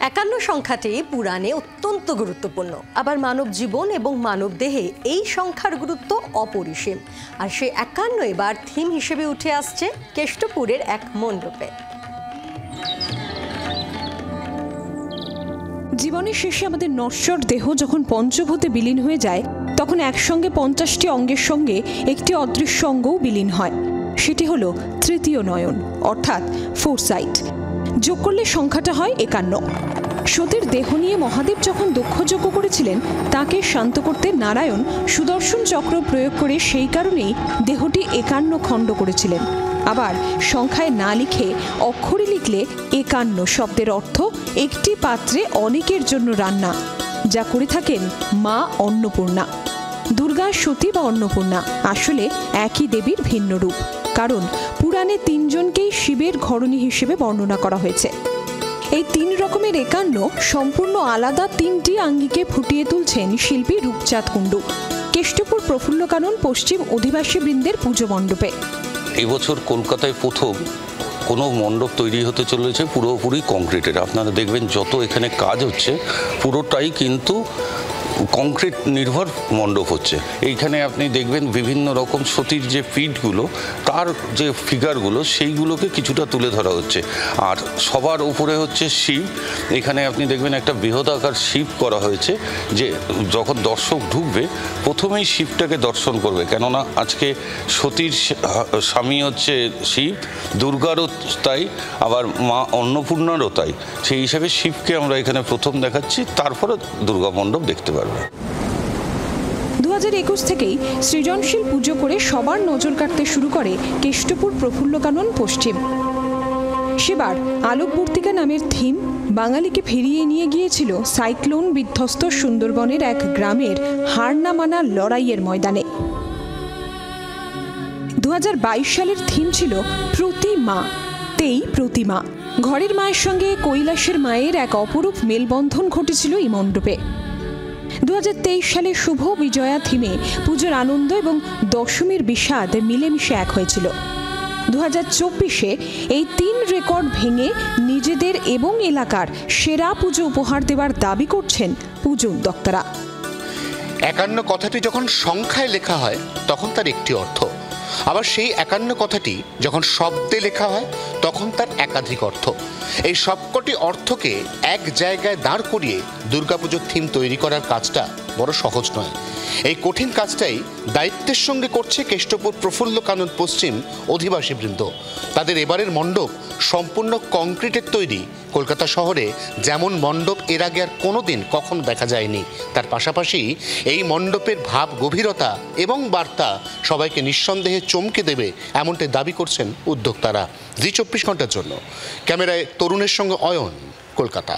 51 সংখ্যাটি পুরাণে অত্যন্ত গুরুত্বপূর্ণ। আবার মানব জীবন এবং মানব দেহে এই সংখ্যার গুরুত্ব অপরিসীম। আর সেই 51 এবার থিম হিসেবে উঠে আসছে কেষ্টপুরের এক মণ্ডপে। জীবনের শেষে আমাদের নশ্বর দেহ যখন পঞ্চভূতে বিলীন হয়ে যায়, তখন একসঙ্গে 50টি অঙ্গের সঙ্গে একটি অদৃশ্য অঙ্গও বিলীন হয়। সেটি হলো তৃতীয় নয়ন, অর্থাৎ ফোরসাইট। যোগ করলে সংখ্যাটা হয় 51। সতীর দেহ নিয়ে মহাদেব যখন দক্ষযজ্ঞ করেছিলেন, তাকে শান্ত করতে নারায়ণ সুদর্শন চক্র প্রয়োগ করে সেই কারণেই দেহটি 51 খণ্ড করেছিলেন। আবার সংখ্যায় না লিখে অক্ষরে লিখলে 51 শব্দের অর্থ একটি পাত্রে অনেকের জন্য রান্না, যা করে থাকেন মা অন্নপূর্ণা। দুর্গা, সতী বা অন্নপূর্ণা আসলে একই দেবীর ভিন্ন রূপ, কারণ পুরাণে 3 জনকেই শিবের ঘরণী হিসেবে বর্ণনা করা হয়েছে। এই 3 রকমের 51 সম্পূর্ণ আলাদা 3টি আঙ্গিকে ফুটিয়ে তুলছেন শিল্পী রূপচাঁদ কুণ্ডু কেষ্টপুর প্রফুল্লকানন পশ্চিম অধিবাসী বৃন্দের পুজো মণ্ডপে। এবছর কলকাতায় প্রথম কোনো মণ্ডপ তৈরি হতে চলেছে পুরোপুরি কংক্রিটের। আপনারা দেখবেন যত এখানে কাজ হচ্ছে পুরোটাই কিন্তু কংক্রিট নির্ভর মণ্ডপ হচ্ছে। এইখানে আপনি দেখবেন বিভিন্ন রকম সতীর যে পিঠগুলো, তার যে ফিগারগুলো, সেইগুলোকে কিছুটা তুলে ধরা হচ্ছে। আর সবার উপরে হচ্ছে শিব। এখানে আপনি দেখবেন একটা বৃহদাকার শিব করা হয়েছে, যে যখন দর্শক ঢুকবে প্রথমেই শিবটাকে দর্শন করবে। কেননা আজকে সতীর স্বামী হচ্ছে শিব, দুর্গারও তাই, আবার মা অন্নপূর্ণারও তাই। সেই হিসাবে শিবকে আমরা এখানে প্রথম দেখাচ্ছি, তারপরে দুর্গা মণ্ডপ দেখতে পারবো। 2021 থেকেই সৃজনশীল পুজো করে সবার নজর কাটতে শুরু করে কেষ্টপুর প্রফুল্লকানন পশ্চিম। সেবার আলোকবর্তিকা নামের থিম বাঙালিকে ফিরিয়ে নিয়ে গিয়েছিল সাইক্লোন বিধ্বস্ত সুন্দরবনের এক গ্রামের হার না মানা লড়াইয়ের ময়দানে। 2022 সালের থিম ছিল প্রতিমা তেই প্রতিমা। ঘরের মায়ের সঙ্গে কৈলাসের মায়ের এক অপরূপ মেলবন্ধন ঘটেছিল এই মণ্ডপে। 2023 সালে শুভ বিজয়া থিমে পুজোর আনন্দ এবং দশমীর বিষাদ মিলেমিশে এক হয়েছিল। 2024-এ এই 3 রেকর্ড ভেঙে নিজেদের এবং এলাকার সেরা পুজো উপহার দেওয়ার দাবি করছেন পুজো উদ্যোক্তারা। 51 কথাটি যখন সংখ্যায় লেখা হয় তখন তার একটি অর্থ, আবার সেই 51 কথাটি যখন শব্দে লেখা হয় তখন তার একাধিক অর্থ। এই সবকটি অর্থকে এক জায়গায় দাঁড় করিয়ে দুর্গাপুজোর থিম তৈরি করার কাজটা বড় সহজ নয়। এই কঠিন কাজটাই দায়িত্বের সঙ্গে করছে কেষ্টপুর প্রফুল্লকানন পশ্চিম অধিবাসী বৃন্দ। তাদের এবারের মণ্ডপ সম্পূর্ণ কংক্রিটের তৈরি। কলকাতা শহরে যেমন মণ্ডপ এর আগে আর কোনোদিন কখনো দেখা যায়নি। তার পাশাপাশি এই মণ্ডপের ভাব গভীরতা এবং বার্তা সবাইকে নিঃসন্দেহে চমকে দেবে, এমনটাই দাবি করছেন উদ্যোক্তারা। জি 24 ঘন্টার জন্য ক্যামেরায় তরুণের সঙ্গে অয়ন, কলকাতা।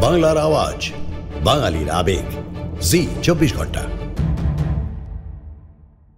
বাংলার আওয়াজ, বাঙালির আবেগ, জি 24 ঘন্টা।